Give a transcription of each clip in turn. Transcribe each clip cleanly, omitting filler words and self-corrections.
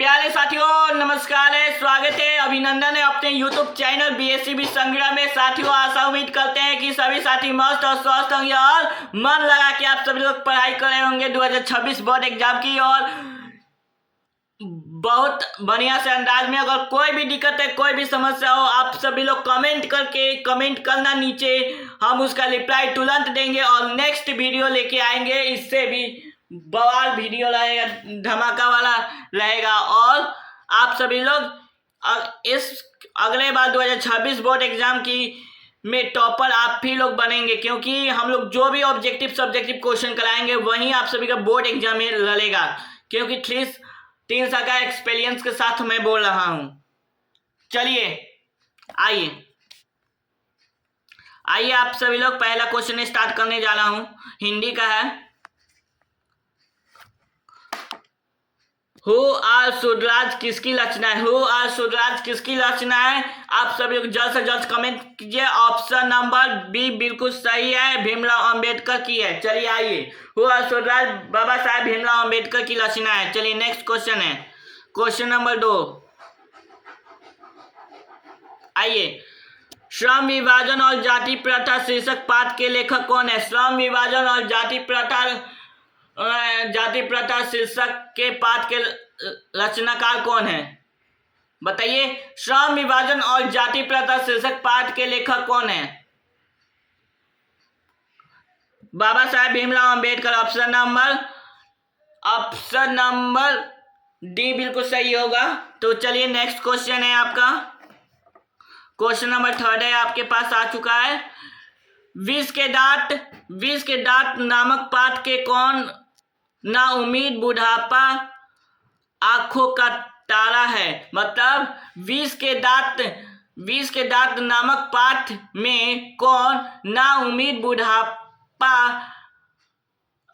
प्यारे साथियों नमस्कार है, स्वागत है, अभिनंदन है अपने YouTube चैनल BSCB संग्राम में। साथियों आशा उम्मीद करते हैं कि सभी साथी मस्त और स्वस्थ होंगे और मन लगा के आप सभी लोग पढ़ाई कर रहे होंगे 2026 बोर्ड एग्जाम की। और बहुत बढ़िया से अंदाज में अगर कोई भी दिक्कत है, कोई भी समस्या हो, आप सभी लोग कमेंट करना नीचे, हम उसका रिप्लाई तुरंत देंगे और नेक्स्ट वीडियो लेके आएंगे। इससे भी बवाल वीडियो रहेगा, धमाका वाला रहेगा। और आप सभी लोग इस अगले बार 2026 बोर्ड एग्जाम की में टॉपर आप भी लोग बनेंगे, क्योंकि हम लोग जो भी ऑब्जेक्टिव सब्जेक्टिव क्वेश्चन कराएंगे वही आप सभी का बोर्ड एग्जाम में लड़ेगा, क्योंकि 3 साल का एक्सपीरियंस के साथ मैं बोल रहा हूं। चलिए आइए आप सभी लोग पहला क्वेश्चन स्टार्ट करने जा रहा हूं, हिंदी का है। हु आर सुधराज किसकी रचना है? हु आर सुधराज किसकी रचना है? आप सभी लोग जल्द से जल्द कमेंट कीजिए। ऑप्शन नंबर बी बिल्कुल सही है, भीमराव अंबेडकर की है। चलिए आइए, हु आर सुधराज बाबा साहेब भीमराव अंबेडकर की रचना है। चलिए नेक्स्ट क्वेश्चन है, क्वेश्चन नंबर 2। आइए, श्रम विभाजन और जाति प्रथा शीर्षक पाठ के लेखक कौन है? श्रम विभाजन और जाति प्रथा शीर्षक के पाठ के रचनाकार कौन है? बताइए, श्रम विभाजन और जाति प्रथा शीर्षक पाठ के लेखक कौन है? Baba Saheb Bhimrao Ambedkar. Option number D बिल्कुल सही होगा। तो चलिए नेक्स्ट क्वेश्चन है आपका, क्वेश्चन नंबर 3 है, आपके पास आ चुका है। विष के दांत नामक पाठ के कौन ना उम्मीद बुढ़ापा आंखों का तारा है? मतलब विष के दांत नामक पाठ में कौन ना उम्मीद बुढ़ापा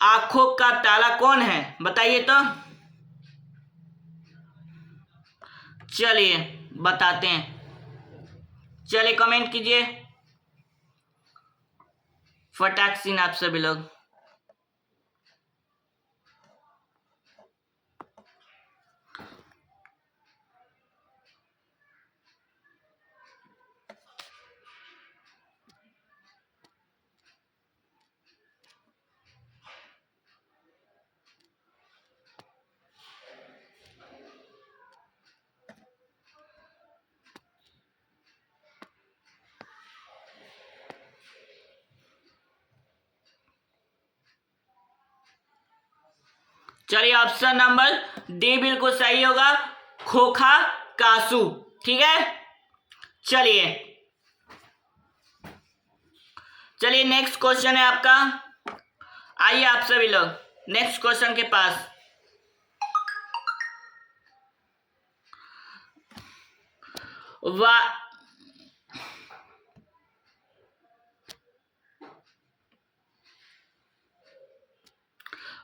आंखों का तारा कौन है? बताइए तो। चलिए बताते हैं, चलिए कमेंट कीजिए फटाक से आप सभी लोग। चलिए ऑप्शन नंबर डी बिल्कुल सही होगा, खोखा कासू। ठीक है, चलिए नेक्स्ट क्वेश्चन है आपका। आइए आप सभी लोग नेक्स्ट क्वेश्चन के पास।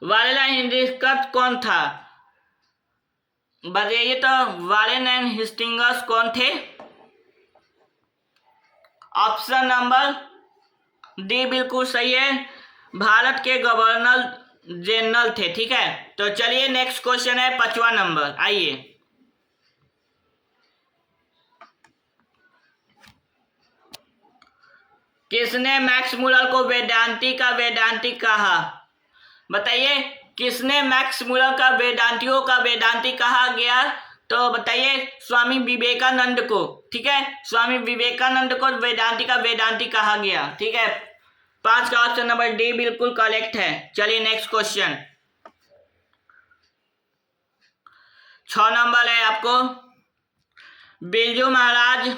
वालेला हेस्टिंग्स कौन था? बताइए तो, वारेन एंड हेस्टिंग्स कौन थे? ऑप्शन नंबर डी बिल्कुल सही है, भारत के गवर्नर जनरल थे। ठीक है, तो चलिए नेक्स्ट क्वेश्चन है 5वां नंबर। आइए, किसने मैक्स मुलर को वेदांती कहा? बताइए, किसने मैक्स मुलर का वेदांती कहा गया? तो बताइए, स्वामी विवेकानंद को। ठीक है, स्वामी विवेकानंद को वेदांती कहा गया। ठीक है, 5 का ऑप्शन नंबर डी बिल्कुल करेक्ट है। चलिए नेक्स्ट क्वेश्चन, 6 नंबर है आपको। बिरजू महाराज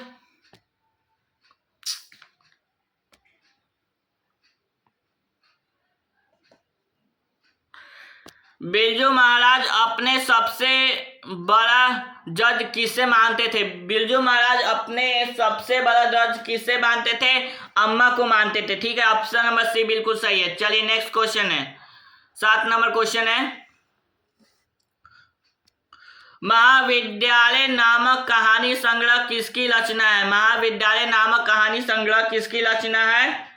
अपने सबसे बड़ा जज किसे मानते थे? बिरजू महाराज अपने सबसे बड़ा जज किसे मानते थे? अम्मा को मानते थे। ठीक है, ऑप्शन नंबर सी बिल्कुल सही है। चलिए नेक्स्ट क्वेश्चन है, 7 नंबर क्वेश्चन है। महाविद्यालय नामक कहानी संग्रह किसकी रचना है? महाविद्यालय नामक कहानी संग्रह किसकी रचना है?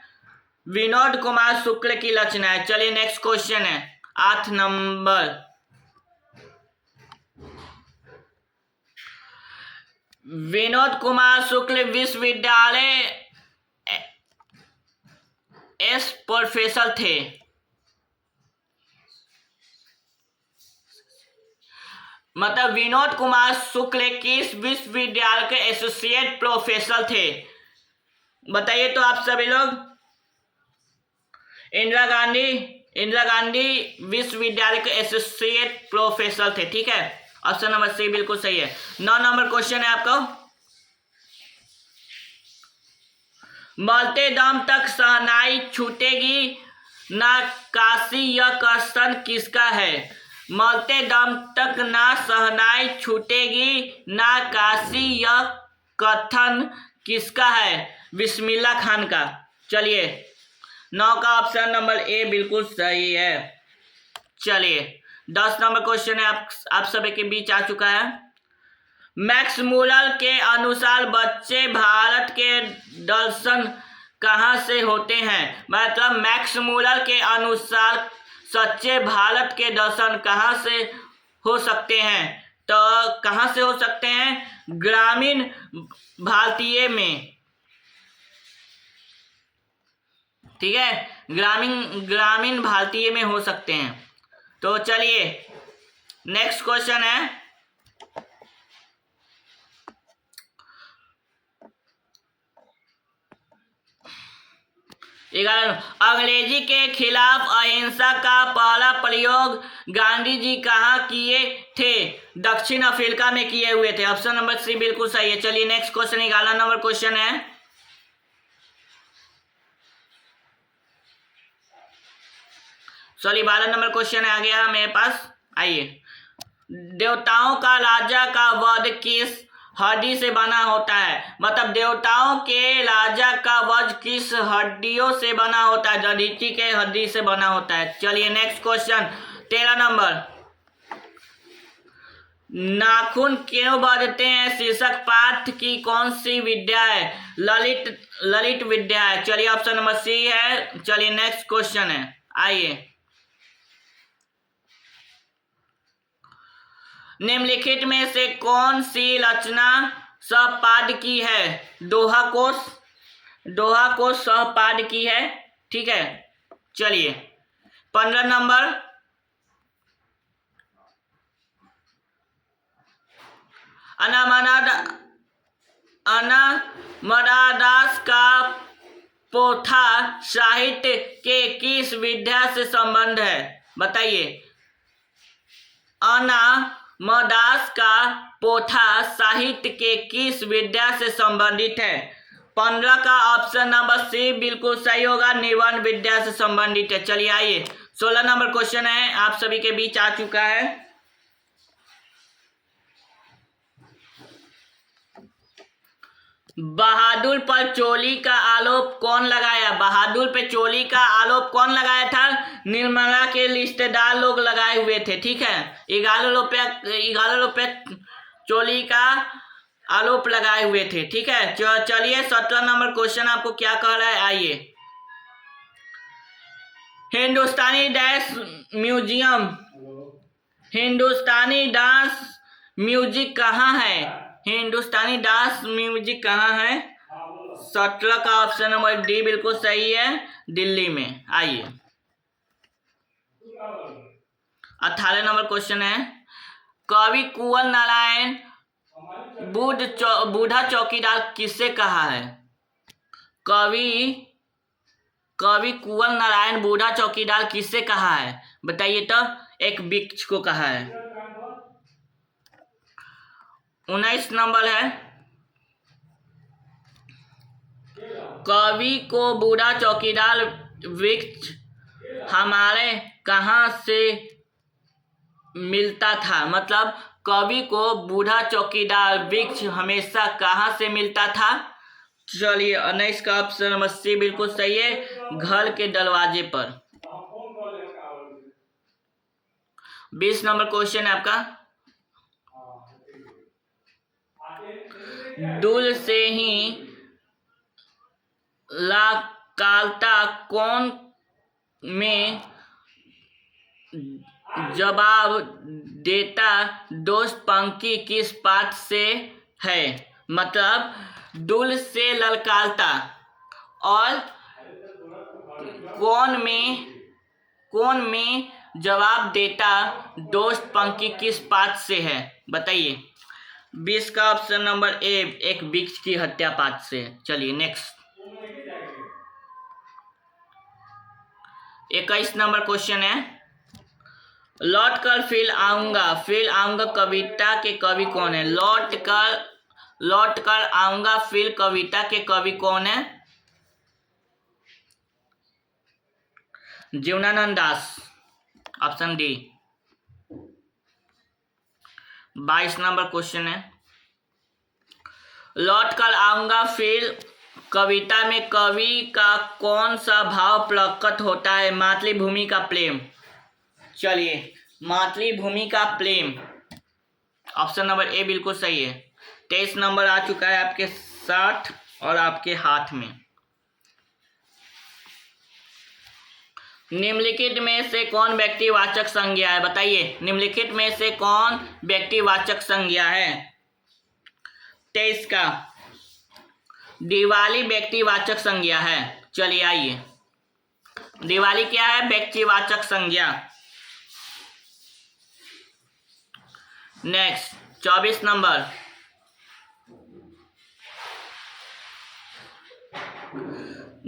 विनोद कुमार शुक्ल की रचना है। चलिए नेक्स्ट क्वेश्चन है, 8 नंबर। विनोद कुमार शुक्ल विश्वविद्यालय एस प्रोफेसर थे। मतलब विनोद कुमार शुक्ल किस विश्वविद्यालय के एसोसिएट प्रोफेसर थे? बताइए तो आप सभी लोग। इंदिरा गांधी विश्वविद्यालय के एसोसिएट प्रोफेसर थे। ठीक है, ऑप्शन नंबर सी बिल्कुल सही है। 9 नंबर क्वेश्चन है आपका। मरते दम तक शहनाई छूटेगी ना काशी यह कथन किसका है? मरते दम तक ना शहनाई छूटेगी ना काशी यह कथन किसका है? बिस्मिल्लाह खान का। चलिए 9 का ऑप्शन नंबर ए बिल्कुल सही है। चलिए 10 नंबर क्वेश्चन है आप सभी के बीच आ चुका है। मैक्स मूलर के अनुसार बच्चे भारत के दर्शन कहाँ से होते हैं? मतलब मैक्स मूलर के अनुसार सच्चे भारत के दर्शन कहाँ से हो सकते हैं? तो कहाँ से हो सकते हैं? ग्रामीण भारतीय में। ठीक है, ग्रामीण भारतीय में हो सकते हैं। तो चलिए नेक्स्ट क्वेश्चन है। अंग्रेजी के खिलाफ अहिंसा का पहला प्रयोग गांधी जी कहाँ किए थे? दक्षिण अफ्रीका में किए हुए थे। ऑप्शन नंबर सी बिल्कुल सही है। चलिए नेक्स्ट क्वेश्चन 11 नंबर क्वेश्चन है। सॉरी 12 नंबर क्वेश्चन आ गया मेरे पास। आइए, देवताओं का राजा का वध किस हड्डी से बना होता है? मतलब देवताओं के राजा का वध किस हड्डियों से बना होता है? दधीचि के हड्डी से बना होता है। चलिए नेक्स्ट क्वेश्चन 13 नंबर। नाखून क्यों बढ़ते हैं शीर्षक पाठ की कौन सी विद्या है? ललित विद्या है। चलिए ऑप्शन नंबर सी है। चलिए नेक्स्ट क्वेश्चन है। आइए, निम्नलिखित में से कौन सी रचना सहपाठ की है? दोहा कोश सहपाठ की है। ठीक है, चलिए 15 नंबर। अनामदास का पोथा साहित्य के किस विद्या से संबंध है? बताइए। अनामदास का पोथा साहित्य के किस विद्या से संबंधित है? 15 का ऑप्शन नंबर सी बिल्कुल सही होगा, निबंध विद्या से संबंधित है। चलिए आइए 16 नंबर क्वेश्चन है आप सभी के बीच आ चुका है। बहादुर पर चोली का आरोप कौन लगाया? बहादुर पे चोली का आरोप कौन लगाया था? निर्मला के रिश्तेदार लोग लगाए हुए थे। ठीक है, 11 रुपये चोली का आरोप लगाए हुए थे। ठीक है, चलिए 17 नंबर क्वेश्चन आपको क्या कह रहा है। आइए, हिंदुस्तानी डांस म्यूजिक कहाँ है? हिंदुस्तानी डांस म्यूजिक कहाँ है? 17 का ऑप्शन नंबर डी बिल्कुल सही है, दिल्ली में। आइए 18 नंबर क्वेश्चन है। कवि कुंवर नारायण बूढ़ा चौकीदार किसे कहा है? कवि कुंवर नारायण बूढ़ा चौकीदार किसे कहा है? बताइए तो। एक वृक्ष को कहा है। 19 नंबर है। कवि को बूढ़ा चौकीदार वृक्ष हमारे कहाँ से मिलता था? मतलब कवि को बूढ़ा चौकीदार वृक्ष हमेशा कहाँ से मिलता था? चलिए 19 का ऑप्शन नंबर सी बिल्कुल सही है, घर के दरवाजे पर। 20 नंबर क्वेश्चन है आपका। दूर से ही लाकालता कौन में जवाब देता दोस्त पंक्ति किस पाठ से है? मतलब दुल से ललकारता, और कौन में जवाब देता दोस्त पंखी किस पात से है, बताइए। 20 का ऑप्शन नंबर ए एक वृक्ष की हत्या पात से है। चलिए नेक्स्ट 21 नंबर क्वेश्चन है, लौट कर फिर आऊंगा कविता के कवि कौन है। लौट कर आऊंगा फिर कविता के कवि कौन है। जीवनानंद दास, ऑप्शन डी। 22 नंबर क्वेश्चन है, लौट कर आऊंगा फिर कविता में कवि का कौन सा भाव प्रकट होता है। मातृभूमि का प्रेम। चलिए मातृभूमि का प्रेम, ऑप्शन नंबर ए बिल्कुल सही है। 23 नंबर आ चुका है आपके साथ और आपके हाथ में। निम्नलिखित में से कौन व्यक्तिवाचक संज्ञा है, बताइए। निम्नलिखित में से कौन व्यक्तिवाचक संज्ञा है। 23 का दिवाली व्यक्तिवाचक संज्ञा है। चलिए आइए, दिवाली क्या है, व्यक्तिवाचक संज्ञा। नेक्स्ट 24 नंबर,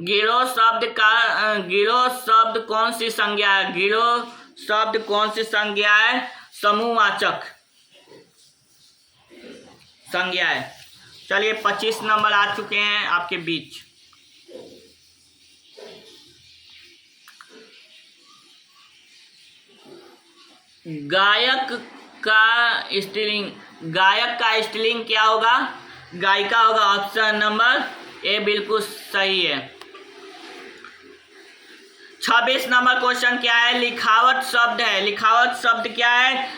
गिरोह शब्द कौन सी संज्ञा है। गिरोह शब्द कौन सी संज्ञा है, समूहवाचक संज्ञा है। चलिए 25 नंबर आ चुके हैं आपके बीच। गायक का स्त्रीलिंग क्या होगा, गायिका होगा। ऑप्शन नंबर ए बिल्कुल सही है। 26 नंबर क्वेश्चन क्या है, लिखावट शब्द है। लिखावट शब्द क्या है,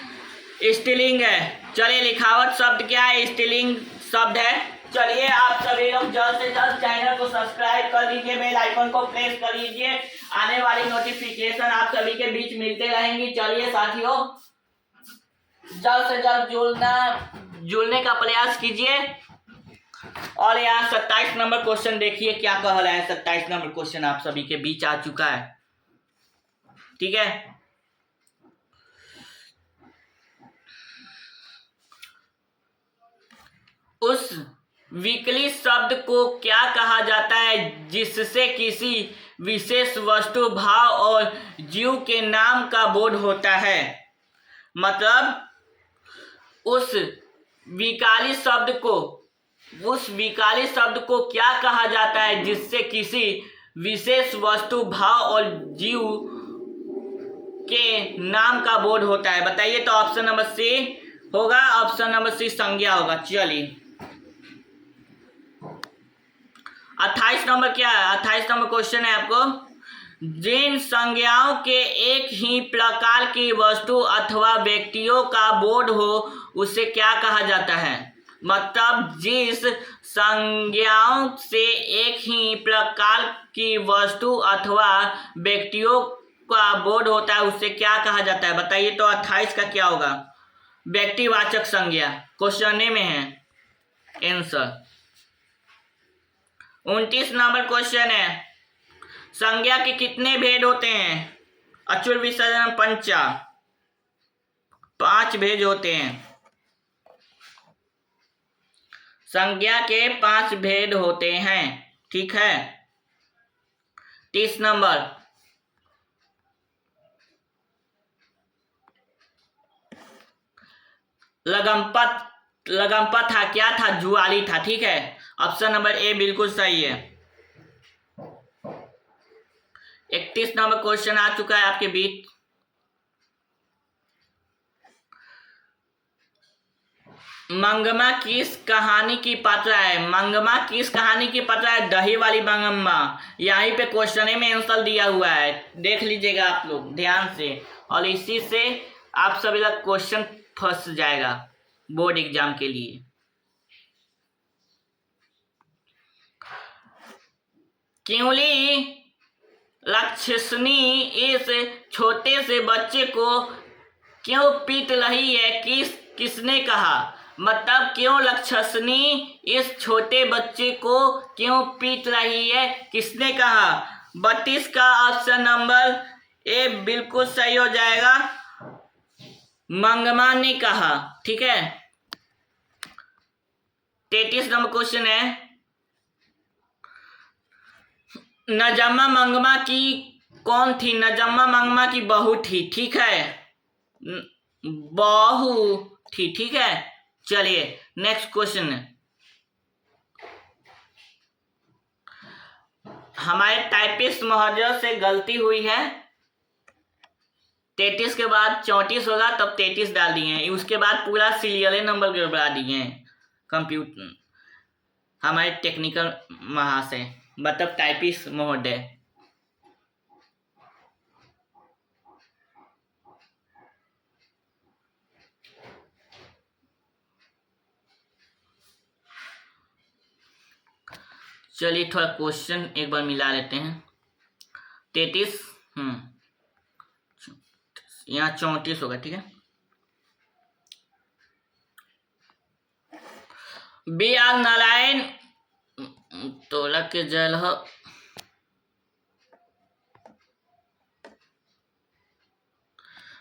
स्त्रीलिंग है। चलिए लिखावट शब्द क्या है, स्त्रीलिंग शब्द है। चलिए आप सभी लोग जल्द से जल्द चैनल को सब्सक्राइब कर लीजिए, बेल आइकन को प्रेस कर लीजिए, आने वाली नोटिफिकेशन आप सभी के बीच मिलते रहेंगी। चलिए साथियों जल्द से जल्द जुड़ने का प्रयास कीजिए। और यहाँ 27 नंबर क्वेश्चन देखिए क्या कह रहा है। 27 नंबर क्वेश्चन आप सभी के बीच आ चुका है, ठीक है। उस विकलित शब्द को क्या कहा जाता है जिससे किसी विशेष वस्तु, भाव और जीव के नाम का बोध होता है। मतलब उस विकलित शब्द को क्या कहा जाता है जिससे किसी विशेष वस्तु, भाव और जीव के नाम का बोध होता है, बताइए। तो ऑप्शन नंबर सी होगा, ऑप्शन नंबर सी संज्ञा होगा। चलिए 28 नंबर क्या है, 28 नंबर क्वेश्चन है आपको, जिन संज्ञाओं के एक ही प्रकार की वस्तु अथवा व्यक्तियों का बोध हो उसे क्या कहा जाता है। मतलब जिस संज्ञाओं से एक ही प्रकार की वस्तु अथवा व्यक्तियों का बोध होता है उसे क्या कहा जाता है, बताइए। तो 28 का क्या होगा, व्यक्तिवाचक संज्ञा। क्वेश्चन में है आंसर। 29 नंबर क्वेश्चन है, संज्ञा के कितने भेद होते हैं। अचूल विसर्जन पंचा, 5 भेद होते हैं। संज्ञा के 5 भेद होते हैं, ठीक है। 30 नंबर, लगम्पत था, क्या था, जुआली था, ठीक है। ऑप्शन नंबर ए बिल्कुल सही है। 31 नंबर क्वेश्चन आ चुका है आपके बीच। मंगमा किस कहानी की पात्रा है। मंगमा किस कहानी की पात्रा है, दही वाली मंगमा। यहीं पे क्वेश्चन में आंसर दिया हुआ है, देख लीजिएगा आप लोग ध्यान से, और इसी से आप सभी का क्वेश्चन फंस जाएगा बोर्ड एग्जाम के लिए। क्योंली राक्षसनी इस छोटे से बच्चे को क्यों पीट रही है, किसने कहा। मतलब क्यों लक्षसनी इस छोटे बच्चे को क्यों पीट रही है, किसने कहा? 32 का ऑप्शन नंबर ए बिल्कुल सही हो जाएगा, मंगमा ने कहा। ठीक है, 33 नंबर क्वेश्चन है, नजम्मा मंगमा की कौन थी? नजम्मा मंगमा की बहू थी। ठीक है, बहू थी। ठीक है, चलिए नेक्स्ट क्वेश्चन है, हमारे टाइपिस्ट महोदय से गलती हुई है, 33 के बाद 34 होगा तब 33 डाल दिए हैं, उसके बाद पूरा सीरियल नंबर गड़बड़ा दिए हैं कंप्यूटर, हमारे टेक्निकल महाशय मतलब टाइपिस्ट महोदय। चलिए थोड़ा क्वेश्चन एक बार मिला लेते हैं, 33 यहाँ 34 होगा। ठीक है, बी आर नारायण तोलक के जल हो,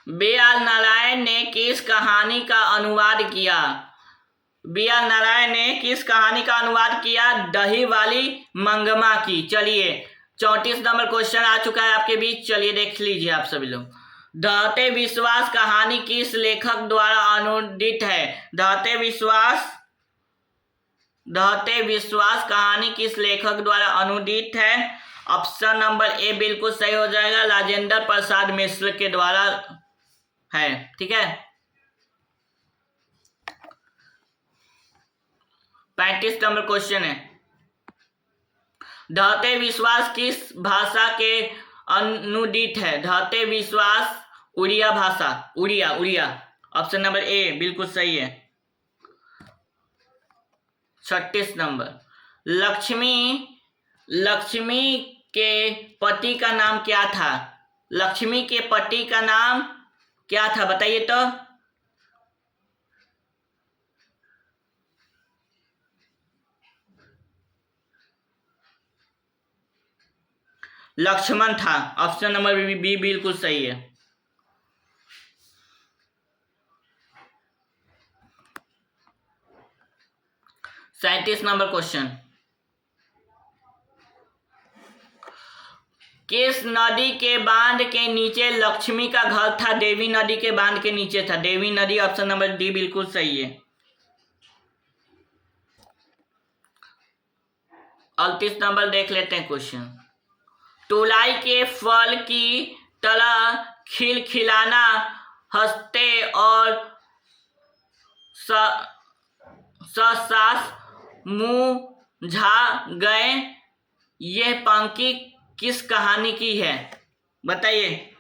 बी आर नारायण ने किस कहानी का अनुवाद किया? बी आर नारायण ने किस कहानी का अनुवाद किया? दही वाली मंगमा की। चलिए 34 नंबर क्वेश्चन आ चुका है आपके बीच, चलिए देख लीजिए आप सभी लोग। दहते विश्वास कहानी किस लेखक द्वारा अनुदित है? दहते विश्वास कहानी किस लेखक द्वारा अनुदित है? ऑप्शन नंबर ए बिल्कुल सही हो जाएगा, राजेंद्र प्रसाद मिश्र के द्वारा है। ठीक है, 35 नंबर क्वेश्चन है, दहते विश्वास किस भाषा के अनुदित है? दहते विश्वास उड़िया भाषा, उड़िया। ऑप्शन नंबर ए बिल्कुल सही है। 36 नंबर, लक्ष्मी के पति का नाम क्या था? लक्ष्मी के पति का नाम क्या था बताइए तो? लक्ष्मण था। ऑप्शन नंबर बी बिल्कुल सही है। सैंतीस नंबर क्वेश्चन, किस नदी के बांध के नीचे लक्ष्मी का घर था? देवी नदी के बांध के नीचे था, देवी नदी। ऑप्शन नंबर डी बिल्कुल सही है। 38 नंबर देख लेते हैं क्वेश्चन, तुलाई के फल की तरह खिलखिलाना, हंसते और ससास मुंह झा गए, यह पंक्ति किस कहानी की है बताइए?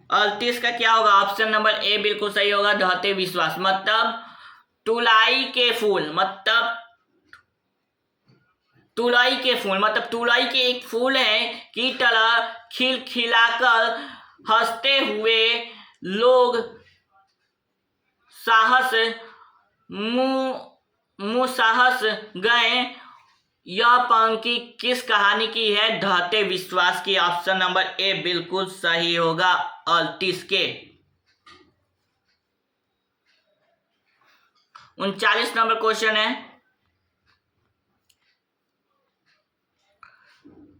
38 का क्या होगा? ऑप्शन नंबर ए बिल्कुल सही होगा, दहते विश्वास। मतलब तुलाई के फूल, मतलब तुलाई के एक फूल है की तरह खिलखिलाकर हंसते हुए लोग साहस गए, यह पंक्ति किस कहानी की है? दहते विश्वास की। ऑप्शन नंबर ए बिल्कुल सही होगा 38 के। 39 नंबर क्वेश्चन है,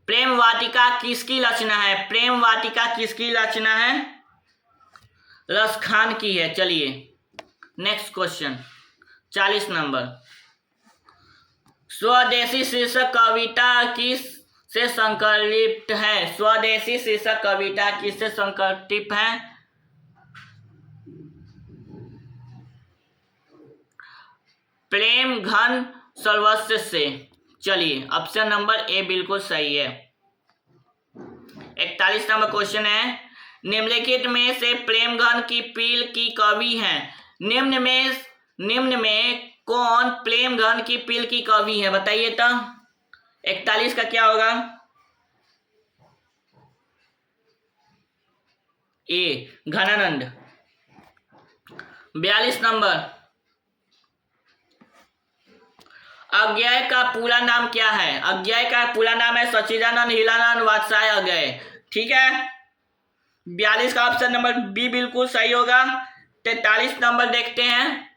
प्रेम वाटिका किसकी रचना है? प्रेम वाटिका किसकी रचना है? रसखान की है। चलिए नेक्स्ट क्वेश्चन, 40 नंबर, स्वदेशी शीर्षक कविता किस से संकलित है? स्वदेशी शीर्षक कविता किससे संकलित है? प्रेम घन सर्वस्व से। चलिए ऑप्शन नंबर ए बिल्कुल सही है। 41 नंबर क्वेश्चन है, निम्नलिखित में से प्रेम घन की पील की कवि हैं? निम्न में कौन प्रेम घन की पील की कवि है बताइए तो? 41 का क्या होगा? ए घनानंद। 42 नंबर, अज्ञेय का पूरा नाम क्या है? अज्ञेय का पूरा नाम है सच्चिदानंद हीरानंद वात्स्याय अज्ञेय। ठीक है, 42 का ऑप्शन नंबर बी बिल्कुल सही होगा। 43 नंबर देखते हैं।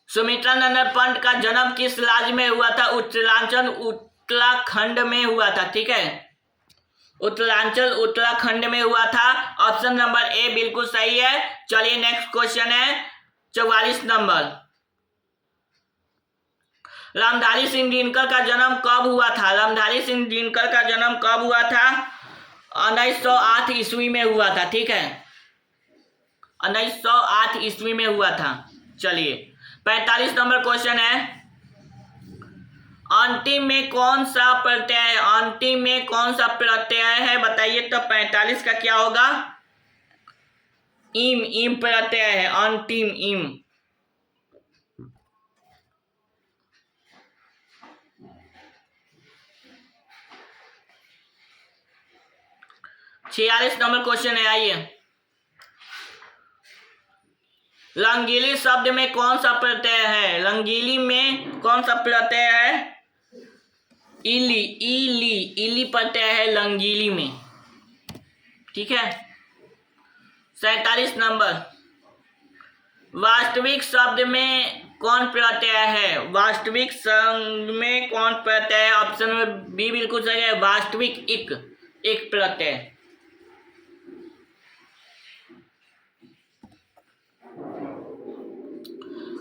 सुमित्रानंद पंत का जन्म किस राज्य में हुआ था? उत्तरांचल उत्तराखंड में हुआ था। ठीक है, उत्तरांचल उत्तराखंड में हुआ था। ऑप्शन नंबर ए बिल्कुल सही है। चलिए नेक्स्ट क्वेश्चन है 44 नंबर। रामधारी सिंह दिनकर का जन्म कब हुआ था? रामधारी सिंह दिनकर का जन्म कब हुआ था? 1908 ईस्वी में हुआ था। ठीक है, 1908 ईस्वी में हुआ था। चलिए 45 नंबर क्वेश्चन है। अंतिम में कौन सा प्रत्यय है? अंतिम में कौन सा प्रत्यय है बताइए तो 45 का क्या होगा? इम, इम प्रत्यय है, अंतिम इम। छियालीस नंबर क्वेश्चन है, आइए। रंगीली शब्द में कौन सा प्रत्यय है? रंगीली में कौन सा प्रत्यय है? इली, इली, इली प्रत्यय है रंगीली में। ठीक है, 47 नंबर। वास्तविक शब्द में कौन प्रत्यय है? वास्तविक शब्द में कौन प्रत्यय है? ऑप्शन नंबर बी बिल्कुल सही है, वास्तविक एक प्रत्यय।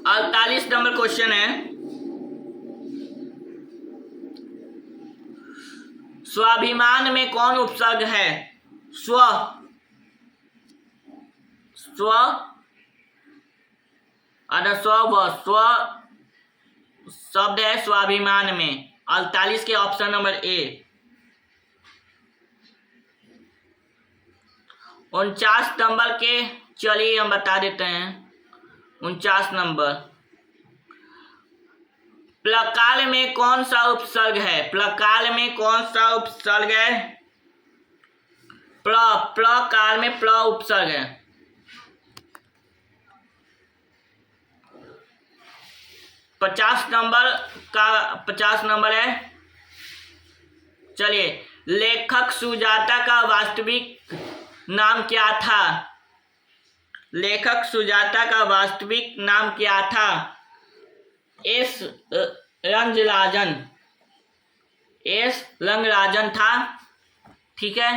और 48 नंबर क्वेश्चन है। स्वाभिमान में कौन उपसर्ग है? स्व, स्व स्व शब्द है स्वाभिमान में। 48 के ऑप्शन नंबर ए। 49 नंबर के चलिए हम बता देते हैं। 49 नंबर। प्लकाल में कौन सा उपसर्ग है? प्लकाल में कौन सा उपसर्ग है? प्लकाल में प्ल उपसर्ग है। 50 नंबर का 50 नंबर है। चलिए, लेखक सुजाता का वास्तविक नाम क्या था? लेखक सुजाता का वास्तविक नाम क्या था? एस रंगराजन, एस रंगराजन था। ठीक है,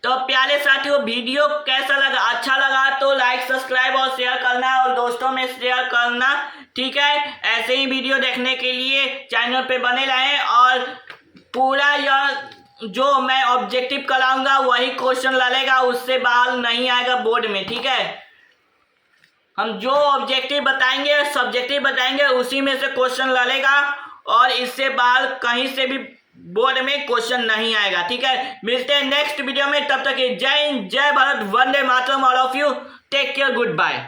तो प्यारे साथियों वीडियो कैसा लगा? अच्छा लगा तो लाइक सब्सक्राइब और शेयर करना और दोस्तों में शेयर करना। ठीक है, ऐसे ही वीडियो देखने के लिए चैनल पे बने रहें और पूरा यह जो मैं ऑब्जेक्टिव कराऊंगा वही क्वेश्चन लड़ेगा, उससे बाहर नहीं आएगा बोर्ड में। ठीक है, हम जो ऑब्जेक्टिव बताएंगे सब्जेक्टिव बताएंगे उसी में से क्वेश्चन लड़ेगा और इससे बाहर कहीं से भी बोर्ड में क्वेश्चन नहीं आएगा। ठीक है, मिलते हैं नेक्स्ट वीडियो में, तब तक जय हिंद, जय भारत, वंदे मातरम। All of you take care, good bye.